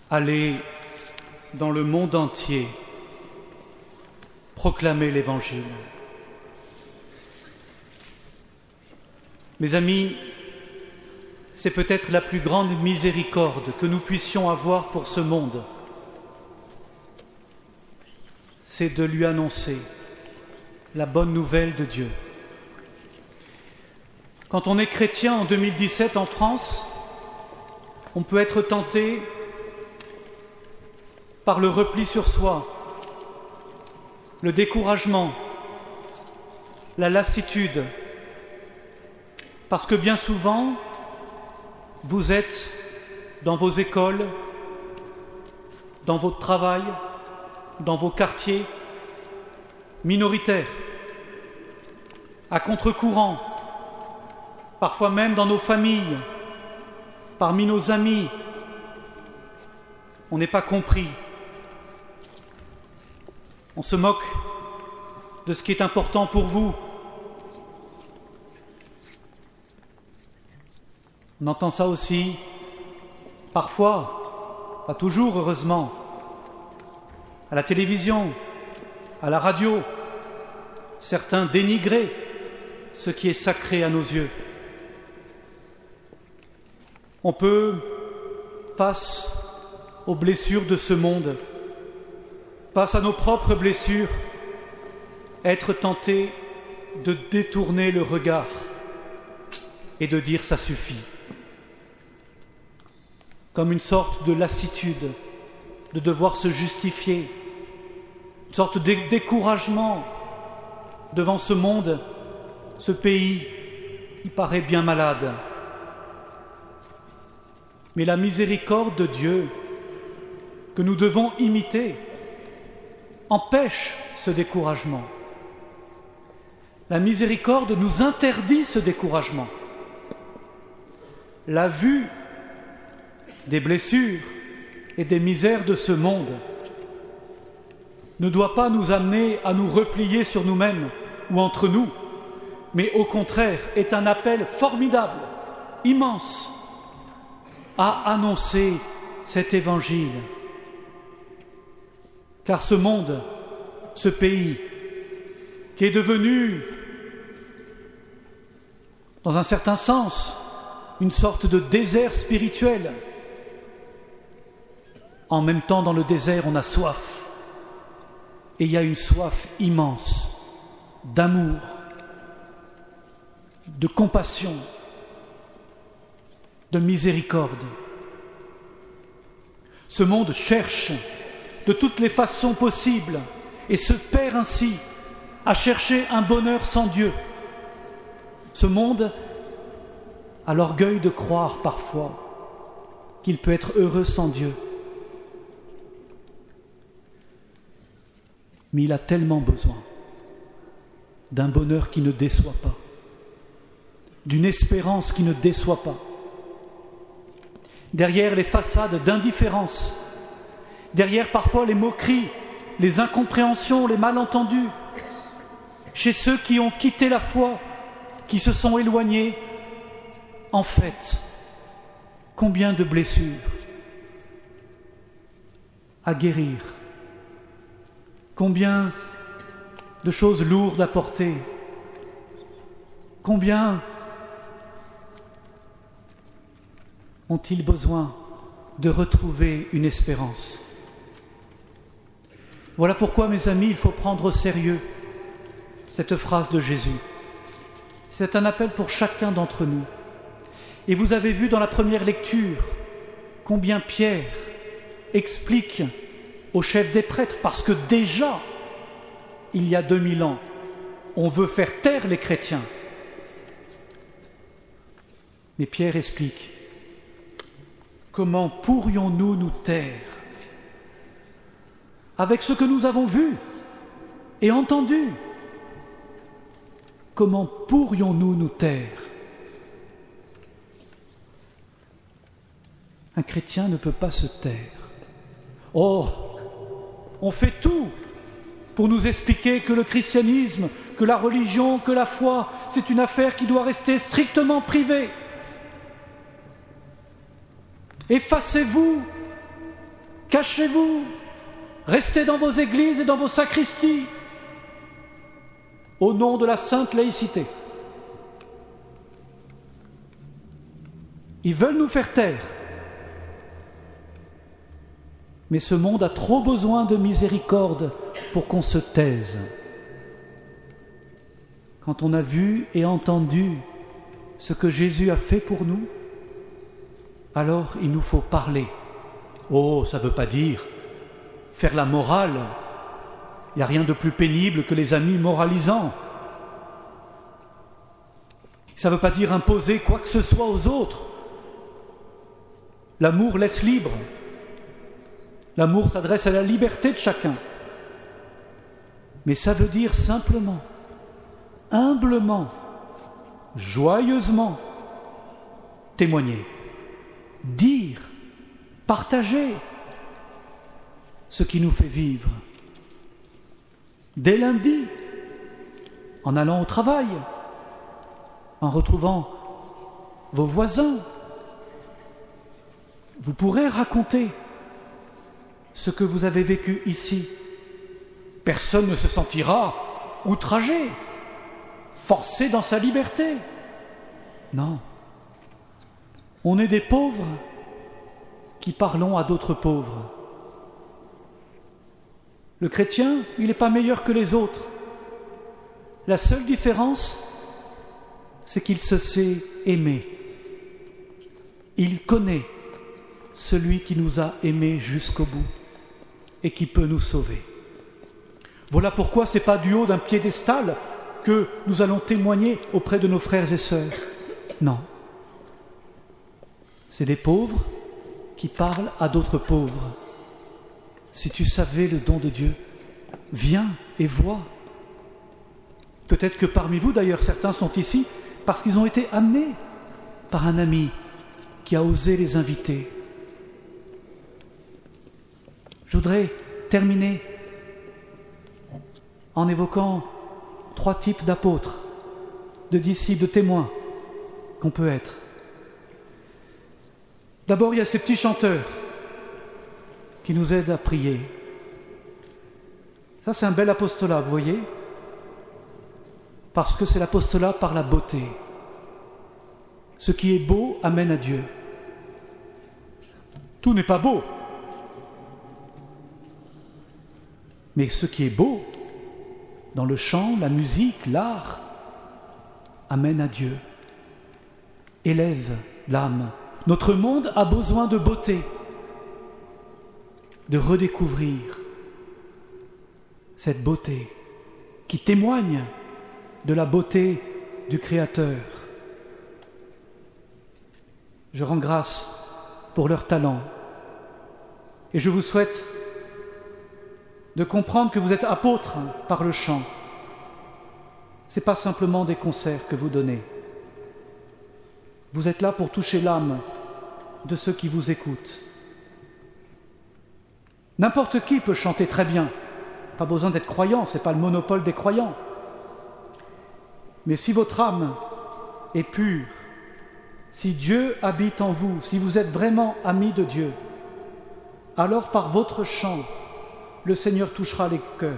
Allez dans le monde entier proclamer l'Évangile. Mes amis, c'est peut-être la plus grande miséricorde que nous puissions avoir pour ce monde. C'est de lui annoncer la bonne nouvelle de Dieu. Quand on est chrétien en 2017 en France, on peut être tenté par le repli sur soi, le découragement, la lassitude, parce que bien souvent, vous êtes dans vos écoles, dans votre travail, dans vos quartiers, minoritaires, à contre-courant, parfois même dans nos familles, parmi nos amis. On n'est pas compris. On se moque de ce qui est important pour vous. On entend ça aussi, parfois, pas toujours heureusement, à la télévision, à la radio, certains dénigrer ce qui est sacré à nos yeux. On peut, face aux blessures de ce monde, face à nos propres blessures, être tenté de détourner le regard et de dire « ça suffit », comme une sorte de lassitude, de devoir se justifier, une sorte de découragement devant ce monde, ce pays qui paraît bien malade. Mais la miséricorde de Dieu que nous devons imiter empêche ce découragement. La miséricorde nous interdit ce découragement. La vue des blessures et des misères de ce monde ne doit pas nous amener à nous replier sur nous-mêmes ou entre nous, mais au contraire est un appel formidable, immense, à annoncer cet évangile. Car ce monde, ce pays, qui est devenu, dans un certain sens, une sorte de désert spirituel, en même temps dans le désert on a soif, et il y a une soif immense d'amour, de compassion, de miséricorde. Ce monde cherche de toutes les façons possibles et se perd ainsi à chercher un bonheur sans Dieu. Ce monde a l'orgueil de croire parfois qu'il peut être heureux sans Dieu. Mais il a tellement besoin d'un bonheur qui ne déçoit pas, d'une espérance qui ne déçoit pas. Derrière les façades d'indifférence, derrière parfois les moqueries, les incompréhensions, les malentendus, chez ceux qui ont quitté la foi, qui se sont éloignés, en fait, combien de blessures à guérir, combien de choses lourdes à porter, combien ont-ils besoin de retrouver une espérance. Voilà pourquoi, mes amis, il faut prendre au sérieux cette phrase de Jésus. C'est un appel pour chacun d'entre nous. Et vous avez vu dans la première lecture combien Pierre explique au chef des prêtres, parce que déjà, il y a 2000 ans, on veut faire taire les chrétiens. Mais Pierre explique: comment pourrions-nous nous taire avec ce que nous avons vu et entendu? Comment pourrions-nous nous taire? Un chrétien ne peut pas se taire. Oh, on fait tout pour nous expliquer que le christianisme, que la religion, que la foi, c'est une affaire qui doit rester strictement privée. Effacez-vous Cachez-vous, restez dans vos églises et dans vos sacristies, au nom de la sainte laïcité. Ils veulent nous faire taire. Mais ce monde a trop besoin de miséricorde pour qu'on se taise. Quand on a vu et entendu ce que Jésus a fait pour nous, alors il nous faut parler. Oh, ça ne veut pas dire faire la morale. Il n'y a rien de plus pénible que les amis moralisants. Ça ne veut pas dire imposer quoi que ce soit aux autres. L'amour laisse libre. L'amour s'adresse à la liberté de chacun. Mais ça veut dire simplement, humblement, joyeusement, témoigner, dire, partager ce qui nous fait vivre. Dès lundi, en allant au travail, en retrouvant vos voisins, vous pourrez raconter ce que vous avez vécu ici. Personne ne se sentira outragé, forcé dans sa liberté. Non. On est des pauvres qui parlons à d'autres pauvres. Le chrétien, il n'est pas meilleur que les autres. La seule différence, c'est qu'il se sait aimer. Il connaît celui qui nous a aimés jusqu'au bout et qui peut nous sauver. Voilà pourquoi ce n'est pas du haut d'un piédestal que nous allons témoigner auprès de nos frères et sœurs. Non. C'est des pauvres qui parlent à d'autres pauvres. Si tu savais le don de Dieu, viens et vois. Peut-être que parmi vous, d'ailleurs, certains sont ici parce qu'ils ont été amenés par un ami qui a osé les inviter. Je voudrais terminer en évoquant 3 types d'apôtres, de disciples, de témoins qu'on peut être. D'abord, il y a ces petits chanteurs qui nous aident à prier. Ça, c'est un bel apostolat, vous voyez, parce que c'est l'apostolat par la beauté. Ce qui est beau amène à Dieu. Tout n'est pas beau. Mais ce qui est beau, dans le chant, la musique, l'art, amène à Dieu, élève l'âme. Notre monde a besoin de beauté, de redécouvrir cette beauté qui témoigne de la beauté du Créateur. Je rends grâce pour leur talent et je vous souhaite de comprendre que vous êtes apôtres par le chant. Ce n'est pas simplement des concerts que vous donnez. Vous êtes là pour toucher l'âme de ceux qui vous écoutent. N'importe qui peut chanter très bien. Pas besoin d'être croyant, ce n'est pas le monopole des croyants. Mais si votre âme est pure, si Dieu habite en vous, si vous êtes vraiment amis de Dieu, alors par votre chant, le Seigneur touchera les cœurs.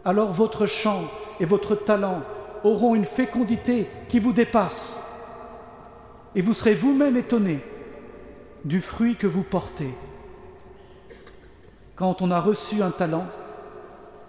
Alors votre chant et votre talent auront une fécondité qui vous dépasse. Et vous serez vous-même étonnés du fruit que vous portez. Quand on a reçu un talent,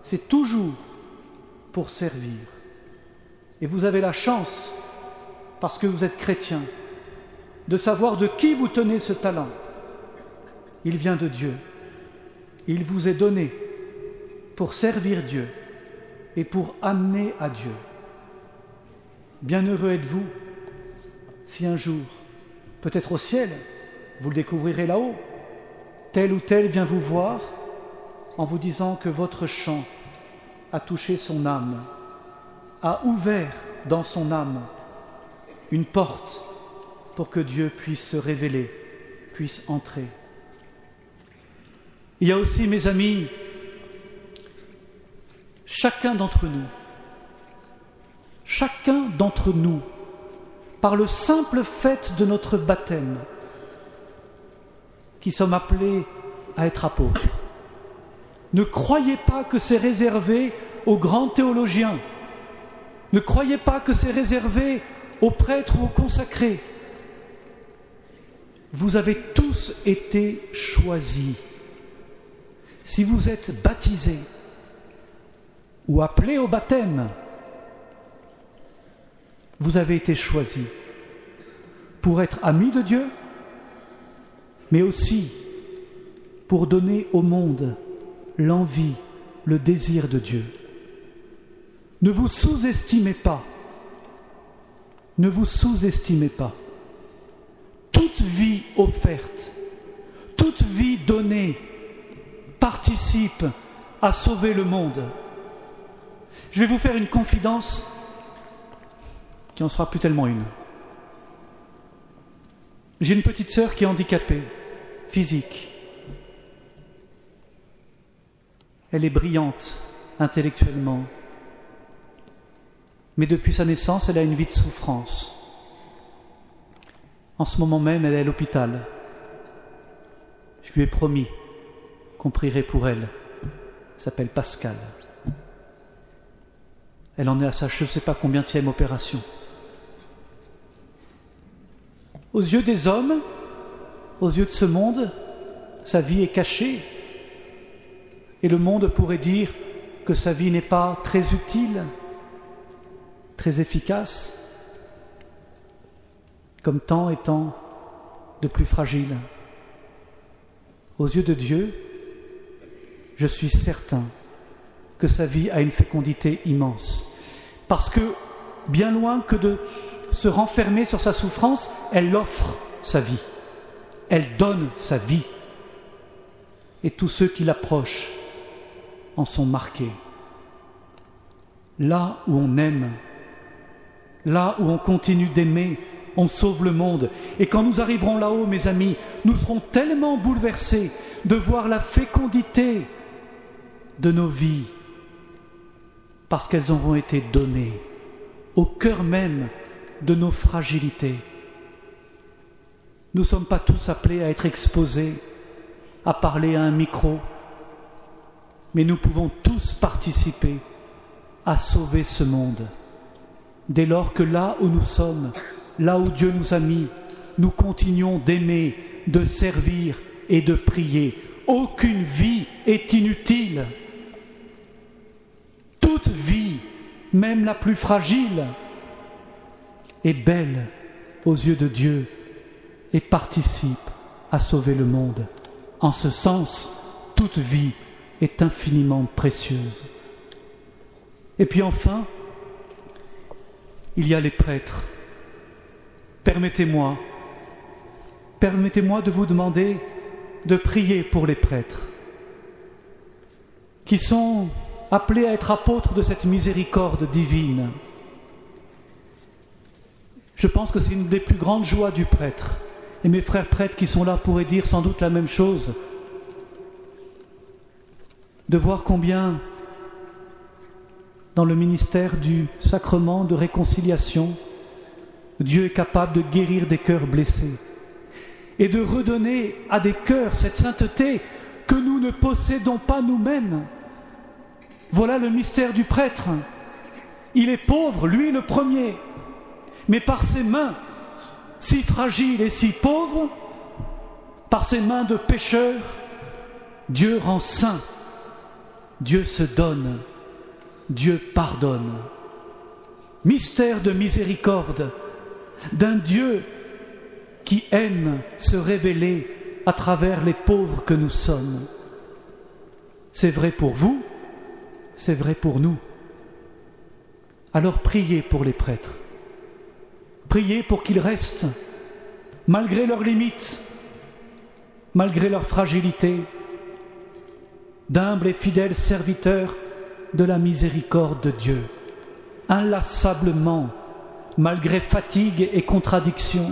c'est toujours pour servir. Et vous avez la chance, parce que vous êtes chrétien, de savoir de qui vous tenez ce talent. Il vient de Dieu. Il vous est donné pour servir Dieu et pour amener à Dieu. Bienheureux êtes-vous si un jour, peut-être au ciel, vous le découvrirez là-haut, tel ou tel vient vous voir en vous disant que votre chant a touché son âme, a ouvert dans son âme une porte pour que Dieu puisse se révéler, puisse entrer. Il y a aussi, mes amis, chacun d'entre nous, par le simple fait de notre baptême, qui sommes appelés à être apôtre. Ne croyez pas que c'est réservé aux grands théologiens. Ne croyez pas que c'est réservé aux prêtres ou aux consacrés. Vous avez tous été choisis. Si vous êtes baptisés ou appelés au baptême, vous avez été choisis pour être amis de Dieu, mais aussi pour donner au monde l'envie, le désir de Dieu. Ne vous sous-estimez pas. Ne vous sous-estimez pas. Toute vie offerte, toute vie donnée participe à sauver le monde. Je vais vous faire une confidence qui n'en sera plus tellement une. J'ai une petite sœur qui est handicapée, physique. Elle est brillante intellectuellement. Mais depuis sa naissance, elle a une vie de souffrance. En ce moment même, elle est à l'hôpital. Je lui ai promis qu'on prierait pour elle. Elle s'appelle Pascal. Elle en est à sa je ne sais pas combienième opération. Aux yeux des hommes, aux yeux de ce monde, sa vie est cachée. Et le monde pourrait dire que sa vie n'est pas très utile, très efficace, comme tant et tant de plus fragile. Aux yeux de Dieu, je suis certain que sa vie a une fécondité immense. Parce que, bien loin que de se renfermer sur sa souffrance, elle offre sa vie. Elle donne sa vie. Et tous ceux qui l'approchent en sont marqués. Là où on aime, là où on continue d'aimer, on sauve le monde. Et quand nous arriverons là-haut, mes amis, nous serons tellement bouleversés de voir la fécondité de nos vies, parce qu'elles auront été données au cœur même de nos fragilités. Nous ne sommes pas tous appelés à être exposés, à parler à un micro, mais nous pouvons tous participer à sauver ce monde. Dès lors que là où nous sommes, là où Dieu nous a mis, nous continuons d'aimer, de servir et de prier. Aucune vie est inutile. Toute vie, même la plus fragile, est belle aux yeux de Dieu et participe à sauver le monde. En ce sens, toute vie est infiniment précieuse. Et puis enfin, il y a les prêtres. Permettez-moi de vous demander de prier pour les prêtres qui sont appelés à être apôtres de cette miséricorde divine. Je pense que c'est une des plus grandes joies du prêtre. Et mes frères prêtres qui sont là pourraient dire sans doute la même chose. De voir combien, dans le ministère du sacrement de réconciliation, Dieu est capable de guérir des cœurs blessés et de redonner à des cœurs cette sainteté que nous ne possédons pas nous-mêmes. Voilà le mystère du prêtre. Il est pauvre, lui le premier, mais par ses mains, si fragiles et si pauvres, par ses mains de pécheur, Dieu rend saint, Dieu se donne, Dieu pardonne. Mystère de miséricorde d'un Dieu qui aime se révéler à travers les pauvres que nous sommes. C'est vrai pour vous, c'est vrai pour nous. Alors priez pour les prêtres. Priez pour qu'ils restent, malgré leurs limites, malgré leur fragilité, d'humbles et fidèles serviteurs de la miséricorde de Dieu, inlassablement, malgré fatigue et contradiction,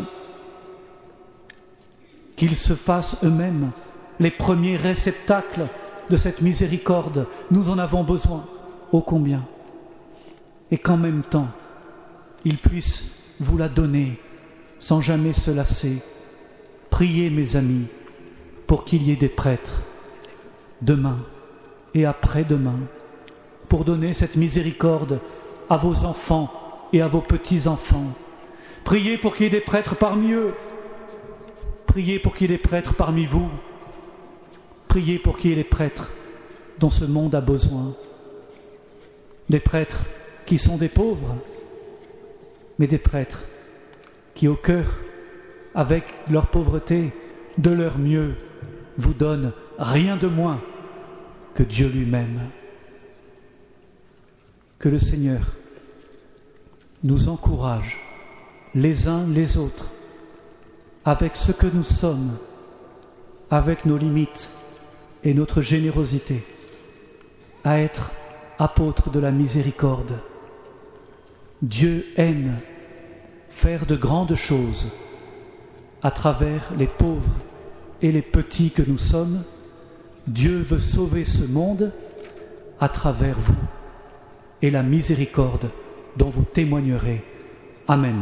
qu'ils se fassent eux-mêmes les premiers réceptacles de cette miséricorde. Nous en avons besoin, ô combien, et qu'en même temps, ils puissent vous la donner sans jamais se lasser. Priez, mes amis, pour qu'il y ait des prêtres demain et après-demain, pour donner cette miséricorde à vos enfants et à vos petits-enfants. Priez pour qu'il y ait des prêtres parmi eux. Priez pour qu'il y ait des prêtres parmi vous. Priez pour qu'il y ait des prêtres dont ce monde a besoin. Des prêtres qui sont des pauvres, mais des prêtres qui, au cœur, avec leur pauvreté, de leur mieux, vous donnent rien de moins que Dieu lui-même. Que le Seigneur nous encourage les uns les autres, avec ce que nous sommes, avec nos limites et notre générosité, à être apôtres de la miséricorde. Dieu aime faire de grandes choses à travers les pauvres et les petits que nous sommes. Dieu veut sauver ce monde à travers vous et la miséricorde dont vous témoignerez. Amen.